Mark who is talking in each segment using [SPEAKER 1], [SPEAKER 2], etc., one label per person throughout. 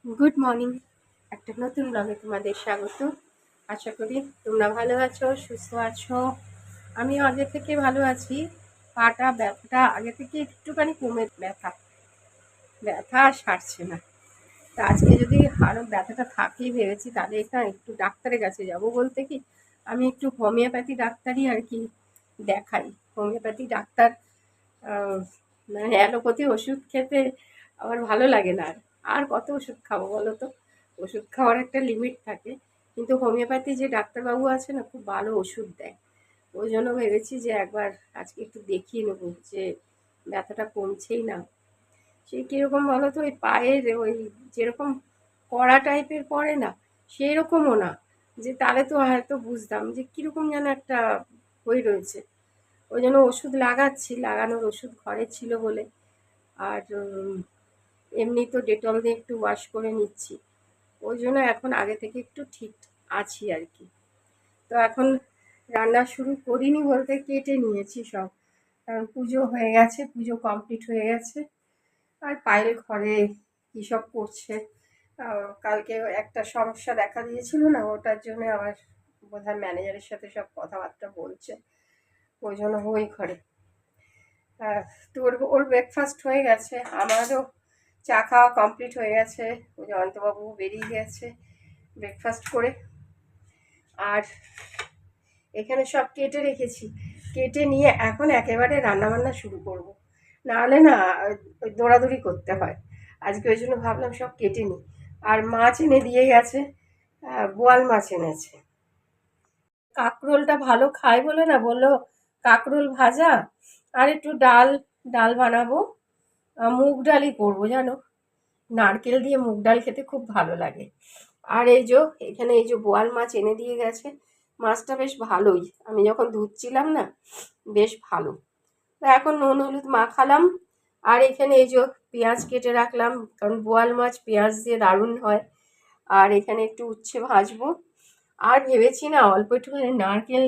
[SPEAKER 1] Good morning. একটা নতুন ব্লগে তোমাদের স্বাগত। আশা করি তোমরা ভালো আছো, সুস্থ আছো। আমিও আগে থেকে ভালো আছি। পাটা ব্যথাটা আগে থেকে একটুখানি কমে, ব্যথা ব্যথা আর সারছে না। তা আজকে যদি আরও ব্যথাটা থাকেই ভেবেছি, তাহলে এটা একটু ডাক্তারের কাছে যাব। বলতে কি, আমি একটু হোমিওপ্যাথি ডাক্তারই আর কি দেখাই। হোমিওপ্যাথি ডাক্তার মানে অ্যালোপ্যাথি ওষুধ খেতে আমার ভালো লাগে না। আর কত ওষুধ খাবো বলো তো? ওষুধ খাওয়ার একটা লিমিট থাকে। কিন্তু হোমিওপ্যাথি যে ডাক্তারবাবু আছে না, খুব ভালো ওষুধ দেয়। ওই জন্য ভেবেছি যে একবার আজকে একটু দেখিয়ে নেবো যে ব্যথাটা কমছেই না। সে কীরকম বলো তো, ওই পায়ের ওই যেরকম কড়া টাইপের পড়ে না, সেই রকমও না, যে তাহলে তো হয়তো বুঝতাম যে কীরকম যেন একটা হয়ে রয়েছে। ওই জন্য ওষুধ লাগাচ্ছি, লাগানোর ওষুধ ঘরে ছিল বলে। আর এমনি তো ডেটল দিয়ে একটু ওয়াশ করে নিচ্ছি। ওই জন্য এখন আগে থেকে একটু ঠিক আছি আর কি। তো এখন রান্না শুরু করিনি, বলতে কেটে নিয়েছি সব, কারণ পুজো হয়ে গেছে, পুজো কমপ্লিট হয়ে গেছে। আর পায়েল ঘরে কী সব করছে, কালকে একটা সমস্যা দেখা দিয়েছিল না, ওটার জন্য আবার বোধহয় ম্যানেজারের সাথে সব কথাবার্তা বলছে। ওই জন্য ওই ঘরে। তো ওর ব্রেকফাস্ট হয়ে গেছে, আমারও চা খাওয়া কমপ্লিট হয়ে গেছে। ওই জয়ন্তবাবু বেরিয়ে গেছে ব্রেকফাস্ট করে। আর এখানে সব কেটে রেখেছি, কেটে নিয়ে এখন একেবারে রান্নাবান্না শুরু করব। নাহলে না ওই দৌড়াদৌড়ি করতে হয়। আজকে ওই জন্য ভাবলাম সব কেটে নিই। আর মাছ এনে দিয়ে গেছে, বোয়াল মাছ এনেছে। কাঁকরোলটা ভালো খায় বলে না, বললো কাঁকরোল ভাজা আর একটু ডাল ডাল বানাবো। মুগ ডালই করবো জানো, নারকেল দিয়ে মুগ ডাল খেতে খুব ভালো লাগে। আর এই যে এখানে এই যে বোয়াল মাছ এনে দিয়ে গেছে, মাছটা বেশ ভালোই, আমি যখন ধুচ্ছিলাম না বেশ ভালো। তা এখন নুন হলুদ মাখালাম। আর এখানে এই যে পেঁয়াজ কেটে রাখলাম, কারণ বোয়াল মাছ পেঁয়াজ দিয়ে দারুণ হয়। আর এখানে একটু উচ্ছে ভাজবো। আর ভেবেছি না অল্প একটুখানি নারকেল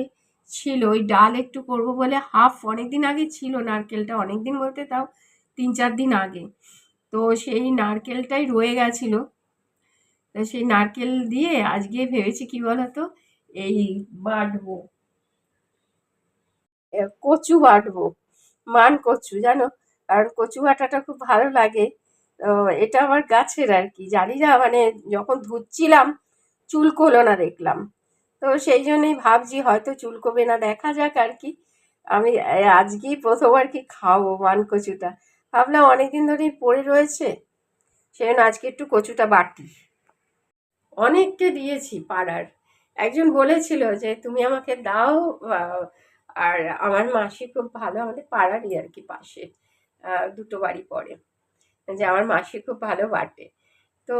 [SPEAKER 1] ছিল, ওই ডাল একটু করব বলে অনেকদিন আগে ছিল নারকেলটা, অনেকদিন বলতে তাও 3-4 দিন আগে। তো সেই নারকেলটাই রয়ে গেছিল। তা সেই নারকেল দিয়ে আজকে ভেবেছি কি বলতো, এই বাটবো, কচু বাটবো, মান কচু জানো। কারণ কচু বাটাটা খুব ভালো লাগে। এটা আমার গাছের আর কি, জানি না মানে যখন ধুচ্ছিলাম চুলকোলো না দেখলাম। তো সেই জন্যই ভাবছি হয়তো চুলকোবে না, দেখা যাক আর কি। আমি আজকেই প্রথম আর কি খাবো মান কচুটা। ভাবলাম অনেকদিন ধরেই পড়ে রয়েছে, সেই জন্য আজকে একটু কচুটা বাটি। অনেককে দিয়েছি পাড়ার। একজন বলেছিল যে তুমি আমাকে দাও। আর আমার মাসি খুব ভালো, আমাদের পাড়ারই আর কি পাশে, দুটো বাড়ি পরে, যে আমার মাসি খুব ভালো বাটে। তো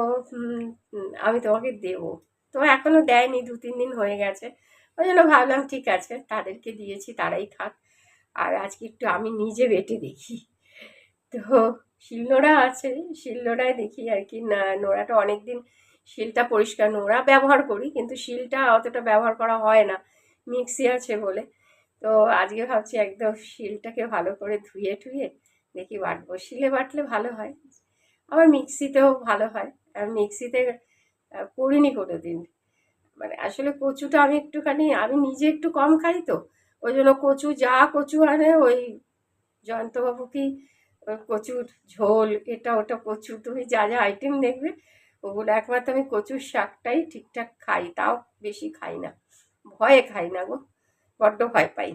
[SPEAKER 1] আমি তোমাকে দেবো। তো এখনো দেয়নি, 2-3 দিন হয়ে গেছে। ওই জন্য ভাবলাম ঠিক আছে, তাদেরকে দিয়েছি, তারাই খাক। আর আজকে একটু আমি নিজে বেটে দেখি। তো শিলনোড়া আছে, শিলনোড়ায় দেখি আর কি। না, নোড়াটা অনেকদিন, শিলটা পরিষ্কার, নোড়া ব্যবহার করি কিন্তু শিলটা অতটা ব্যবহার করা হয় না, মিক্সি আছে বলে। তো আজকে ভাবছি একদম শিলটাকে ভালো করে ধুয়ে টুয়ে দেখি বাটবো। শিলে বাটলে ভালো হয়, আবার মিক্সিতেও ভালো হয়। আমি মিক্সিতে করিনি কোনোদিন। মানে আসলে কচুটা আমি একটুখানি, আমি নিজে একটু কম খাই, তো ওই জন্য কচু, যা কচু আনে ওই জয়ন্তবাবুকেই কচুর ঝোল, এটা ওটা কচু, তুমি যা যা আইটেম দেখবে ওগুলো। একমাত্র আমি কচুর শাকটাই ঠিকঠাক খাই, তাও বেশি খাই না, ভয়ে খাই না গো, বড্ড ভয় পাই।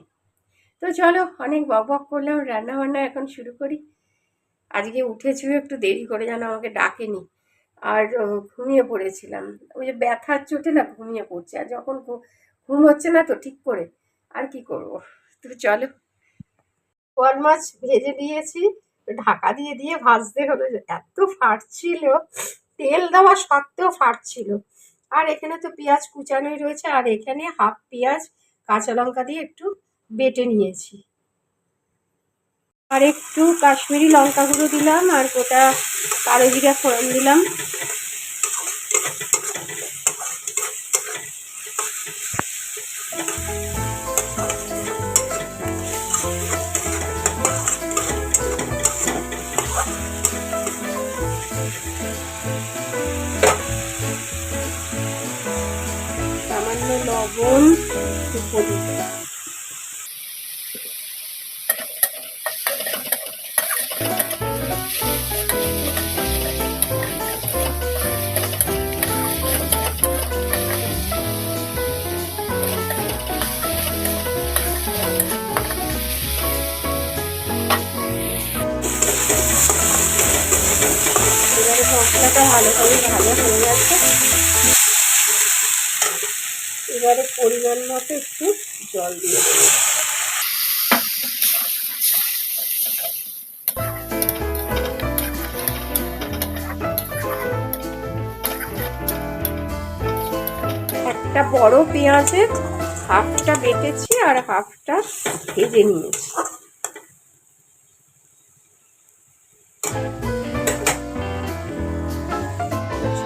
[SPEAKER 1] তো চলো, অনেক বক বক করলাম, রান্না বান্না এখন শুরু করি। আজকে উঠেছিও একটু দেরি করে, যেন আমাকে ডাকেনি। আর ঘুমিয়ে পড়েছিলাম, ওই যে ব্যথার চোটে না ঘুমিয়ে পড়ছে। আর যখন ঘুম হচ্ছে না তো ঠিক করে, আর কি করব। তো চলো, বোয়াল মাছ ভেজে দিয়েছি, ঢাকা দিয়ে দিয়ে ভাজতে হলো, এত ফাটছিল, তেল দেওয়া সত্ত্বেও ফাটছিল। আর এখানে তো পেঁয়াজ কুচানোই রয়েছে, আর এখানে হাফ পেঁয়াজ কাঁচা লঙ্কা দিয়ে একটু বেটে নিয়েছি। আর একটু কাশ্মীরি লঙ্কা গুঁড়ো দিলাম, আর গোটা কালো জিরা ফোড়ন দিলাম। লবণ, একটু হলুদ। এবারে মশলাটা ভালোভাবে ভালো হয়ে গেছে। এবারে পরিমাণ মতো একটু জল দিয়ে দেবো। একটা বড় পেঁয়াজের হাফটা বেটেছি আর হাফটা ভেজে নিয়েছি।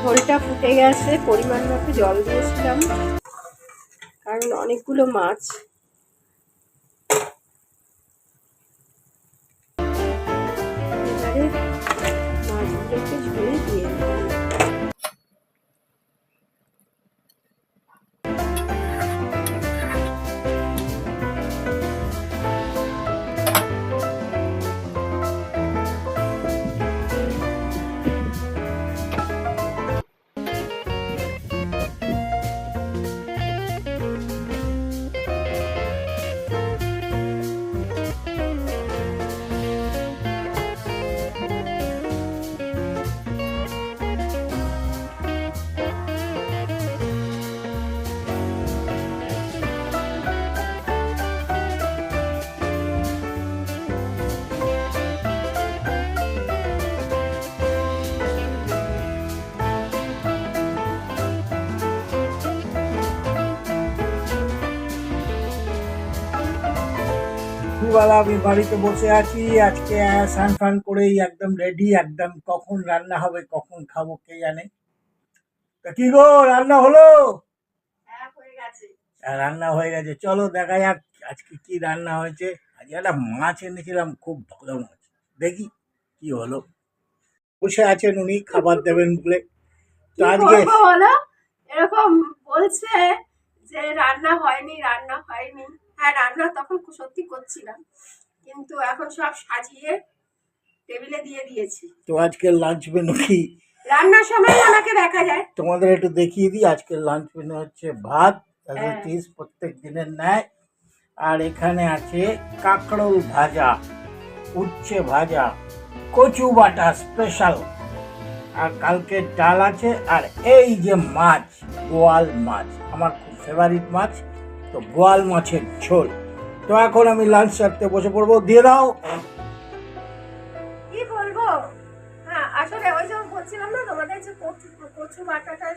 [SPEAKER 1] ঝোলটা ফুটে গেছে, পরিমাণ মতো জল দিয়েছিলাম কারণ অনেকগুলো মাছ। এবারে মাছগুলোকে ঝোলে দিয়ে দিলাম।
[SPEAKER 2] দুপুরবেলা আমি বাড়িতে বসে আছি, আজকে স্নান ফান করেই একদম রেডি, একদম কখন রান্না হবে কখন খাবো কে জানে। তা কি গো, রান্না হলো? রান্না হয়ে গেছে, চলো দেখা যাক আজকে কি রান্না হয়েছে। আজকে একটা মাছ এনেছিলাম, খুব ভালো মাছ, দেখি কি হলো। বসে আছেন উনি, খাবার দেবেন বলে। তো আজকে
[SPEAKER 1] বলো, এরকম বলছে যে রান্না হয়নি রান্না হয়নি। হ্যাঁ, রান্না তখন সত্যি করছিলাম, কিন্তু এখন সব সাজিয়ে টেবিলে দিয়ে দিয়েছি।
[SPEAKER 2] তো আজকে লাঞ্চ মেনু কি?
[SPEAKER 1] রান্নার সময় ওনাকে দেখা যায়।
[SPEAKER 2] তোমাদের একটু দেখিয়ে দিই, আজকে লাঞ্চ মেনু হচ্ছে ভাত প্রত্যেক দিনের ন্যায়, আর এখানে আছে কাঁকরোল ভাজা, উচ্ছে ভাজা, কচু বাটা স্পেশাল, আর কালকে ডাল আছে, আর এই যে মাছ, বোয়াল মাছ, আমার খুব ফেভারিট মাছ, তো বোয়াল মাছের ঝোল। তো এখন আমি লাঞ্চ সারতে বসে পড়বো, দিয়ে দাও।
[SPEAKER 1] কি বলবো, হ্যাঁ আসলে ওই যে বলছিলাম না তোমাদের যে কচু বাটাটা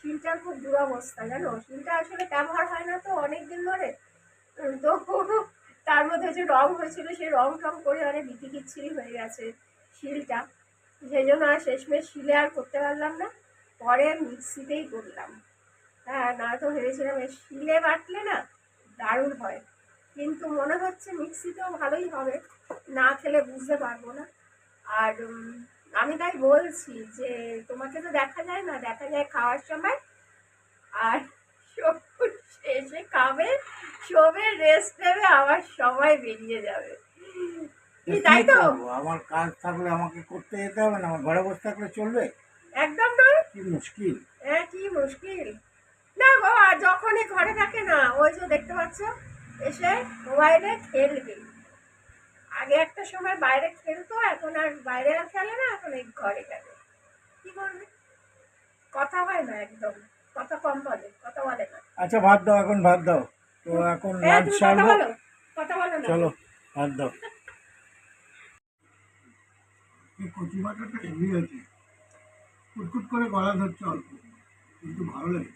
[SPEAKER 1] শিলটার খুব দুরবস্থা, জানো, শিলটা আসলে ব্যবহার হয় না তো অনেকদিন ধরে। তো তার মধ্যে যে রং হয়েছিল সেই রং টং করে অনেক বিচিকিচ্ছিরি হয়ে গেছে শিলটা, সেই জন্য আর শেষমেশ শিলে আর করতে পারলাম না, পরে মিক্সিতেই করলাম। হ্যাঁ, না তো ভেবেছিলাম শিলে বাটলে না দারুণ হয়, কিন্তু মনে হচ্ছে মিক্সিতেও ভালোই হবে, না খেলে বুঝতে পারবো না। আর আমি তাই বলছি যে তোমাকে তো দেখা যায় না, দেখা যায় খাওয়ার সময়, আর শেষে খাবে, শোবে, রেস্ট নেবে, আবার সময় বেরিয়ে যাবে, তাই তো?
[SPEAKER 2] আমার কাজ থাকলে আমাকে করতে যেতে হবে না, আমার ঘরে বসে থাকলে চলবে?
[SPEAKER 1] একদম নয়।
[SPEAKER 2] কি মুশকিল!
[SPEAKER 1] হ্যাঁ, কি মুশকিল। না বাবা, যখনই ঘরে থাকে না, ওই যে দেখতে পাচ্ছ এসে মোবাইলে খেলবে। আগে একটা সময় বাইরে খেলতো, এখন আর বাইরে আর খেলে না, এখন এই ঘরে খেলে। কি করবে, কথা হয় না, একদম কথা কম বলে, কথা বলে না।
[SPEAKER 2] আচ্ছা ভাত দাও, এখন ভাত দাও, তো এখন লাঞ্চ সারবো।
[SPEAKER 1] কথা বলো না,
[SPEAKER 2] চলো ভাত দাও। এই কচু বাটাটা হেভি আছে, কুটকুট করে গলা ধরছে অল্প, কিন্তু ভালো লাগে।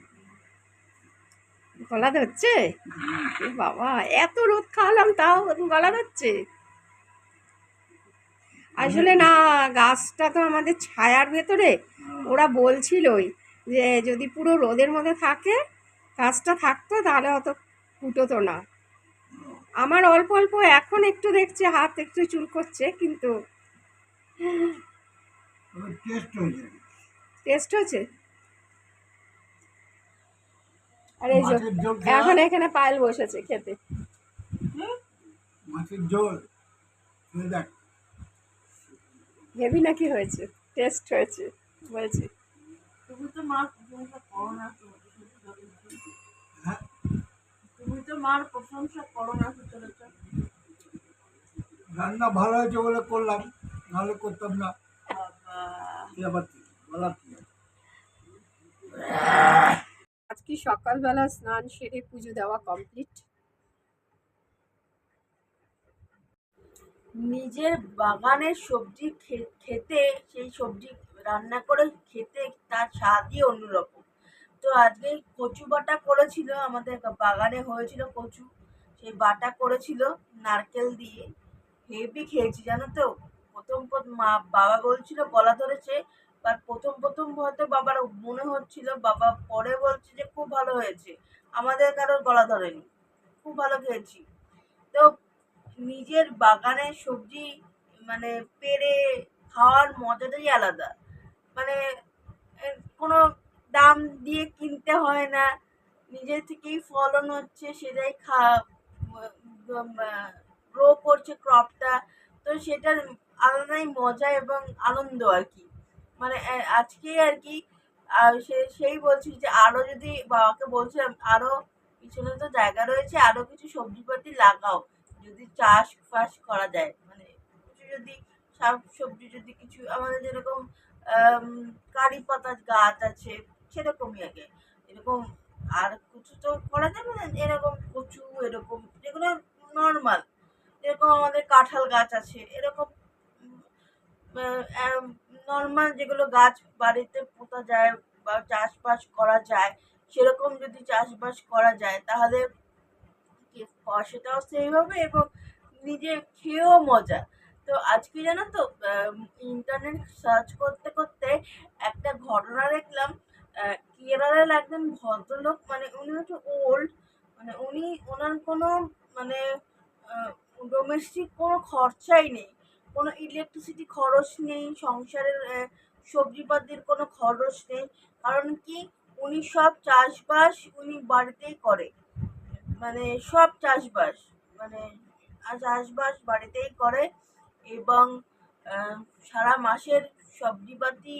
[SPEAKER 1] গলা ধরছে? বাবা, এত রোদ খাওয়ালাম তাও গলা ধরছে? আসলে না, গাছটা তো আমাদের ছায়ার ভেতরে, ওরা বলছিলই যে যদি পুরো রোদের মধ্যে থাকে, গাছটা থাকতো, তাহলে অত ফুটোতো না। আমার অল্প অল্প এখন একটু দেখছি হাত একটু চুল করছে, কিন্তু টেস্ট হয়েছে। আর এই যে
[SPEAKER 2] মাছের ঝোল
[SPEAKER 1] এখন এখানে পায়েল বসেছে খেতে।
[SPEAKER 2] মাছের ঝোল খেয়ে দেখ।
[SPEAKER 1] হেভি নাকি হয়েছে, টেস্ট হয়েছে বলছি।
[SPEAKER 3] তুমি তো মার প্রশংসা করো না তো,
[SPEAKER 2] হ্যাঁ,
[SPEAKER 3] তুমি তো মার প্রশংসা করো না তো চলেছ।
[SPEAKER 2] রান্না ভালো হয়েছে বলে করলাম, নাহলে করতাম না।
[SPEAKER 3] বাবা,
[SPEAKER 2] কি আবার কি বলার কি আছে?
[SPEAKER 1] আজকে সকালবেলা স্নান সেরে পুজো দেওয়া কমপ্লিট।
[SPEAKER 3] নিজের বাগানের সবজি খেতে, সেই সবজি রান্না করে খেতে তার স্বাদই অন্যরকম। তো আজকে কচু বাটা করেছিল, আমাদের বাগানে হয়েছিল কচু, সেই বাটা করেছিল নারকেল দিয়ে। হেভি খেয়েছি জানো তো। প্রথম প্রথম বাবা বলছিল গলা ধরেছে, আর প্রথম প্রথম হয়তো বাবার মনে হচ্ছিল, বাবা পরে বলছে যে খুব ভালো হয়েছে, আমাদের কারোর গলা ধরেনি, খুব ভালো খেয়েছি। তো নিজের বাগানের সবজি মানে পেড়ে খাওয়ার মজাটাই আলাদা। মানে কোনো দাম দিয়ে কিনতে হয় না, নিজের থেকেই ফলন হচ্ছে, সেটাই গ্রো করছে ক্রপটা। তো সেটার আলাদাই মজা এবং আনন্দ আর কি। মানে আজকে আর কি সেই বলছি যে আরো যদি, বাবাকে বলছিলাম আরো পিছনে তো জায়গা রয়েছে, আরো কিছু সবজিপাতি লাগাও, যদি চাষবাস করা যায়, মানে কিছু যদি শাক সবজি যদি কিছু আমাদের যেরকম কারি পাতার গাছ আছে সেরকমই আগে এরকম। আর কিছু তো করা যাবে না, এরকম কচু এরকম যেগুলো নর্মাল, এরকম আমাদের কাঁঠাল গাছ আছে, এরকম নর্মাল যেগুলো গাছ বাড়িতে পোতা যায় বা চাষবাস করা যায়, সেরকম যদি চাষবাস করা যায় তাহলে সেটাও সেভ হবে এবং নিজে খেয়েও মজা। তো আজকে জানো তো ইন্টারনেট সার্চ করতে করতে একটা ঘটনা দেখলাম। কেরালার একজন ভদ্রলোক, মানে উনি হচ্ছে ওল্ড, মানে উনি ওনার কোনো মানে ডোমেস্টিক কোনো খরচাই নেই, কোনো ইলেকট্রিসিটি খরচ নেই, সংসারের সবজিপাতির কোনো খরচ নেই। কারণ কি, উনি সব চাষবাস উনি বাড়িতেই করে, মানে সব চাষবাস, মানে চাষবাস বাড়িতেই করে এবং আহ, সারা মাসের সবজিপাতি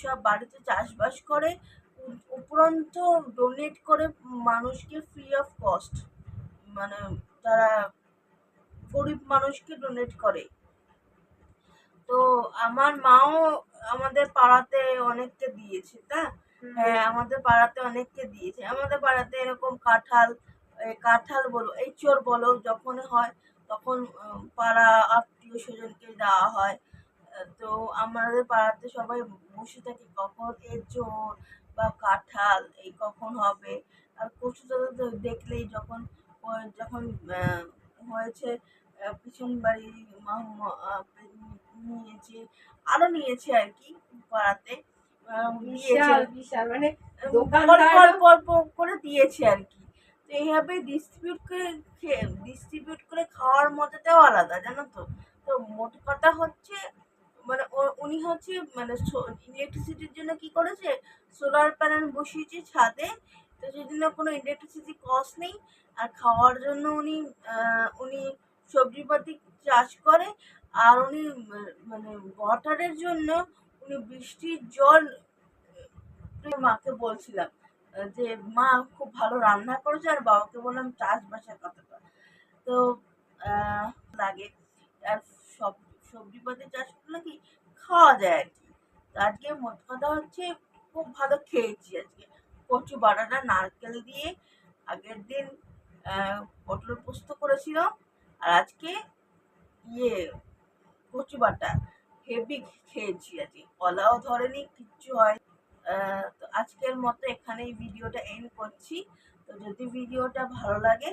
[SPEAKER 3] সব বাড়িতে চাষবাস করে, উপরন্ত ডোনেট করে মানুষকে ফ্রি অফ কস্ট, মানে তারা গরিব মানুষকে ডোনেট করে। তো আমার মাও আমাদের পাড়াতে অনেককে দিয়েছে, তা হ্যাঁ আমাদের পাড়াতে অনেককে দিয়েছে। আমাদের পাড়াতে এরকম কাঁঠাল বলো, এঁচড় বলো, যখন হয় তখন পাড়া আত্মীয় স্বজনকে দেওয়া হয়। তো আমাদের পাড়াতে সবাই বসে থাকে কখন এঁচড় বা কাঁঠাল এই কখন হবে। আর কচু তো দেখলেই যখন যখন হয়েছে পিছন বাড়ি নিয়েছে, আরো নিয়েছে আর কি পাড়াতে, দিয়েছে
[SPEAKER 1] বিশাল বিশাল মানে
[SPEAKER 3] অল্প
[SPEAKER 1] দোকানদার
[SPEAKER 3] অল্প অল্প করে দিয়েছে আর কি। তো এইভাবে ডিস্ট্রিবিউট করে খাওয়ার মজাটাও আলাদা জানো তো। তো মোট কথা হচ্ছে, মানে উনি হচ্ছে মানে ইলেকট্রিসিটির জন্য কি করেছে, সোলার প্যানেল বসিয়েছে ছাদে। তো সেই জন্য কোনো ইলেকট্রিসিটি কস্ট নেই। আর খাওয়ার জন্য উনি সবজিপাতি চাষ করে। আর উনি মানে ওয়াটারের জন্য উনি বৃষ্টির জল, মাকে বলছিলাম যে মা খুব ভালো রান্না করেছে, আর বাবাকে বললাম চাষবাসের কথাটা। তো লাগে আর সব সবজিপাতি চাষ করলে কি খাওয়া যায় আর কি। তো আজকে মোট কথা হচ্ছে খুব ভালো খেয়েছি আজকে কচু বাটাটা নারকেল দিয়ে। আগের দিন পটল পোস্ত করেছিল, আর আজকে ইয়ে কচু বাটা হেভি খেয়েছি আজকে, কলাও ধরেনি, কিচ্ছু হয়। তো আজকের মতো এখানেই ভিডিওটা এন্ড করছি। তো যদি ভিডিওটা ভালো লাগে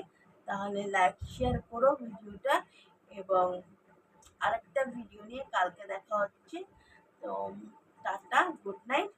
[SPEAKER 3] তাহলে লাইক শেয়ার করো ভিডিওটা, এবং আরেকটা ভিডিও নিয়ে কালকে দেখা হচ্ছে। তো টাটা, গুড নাইট।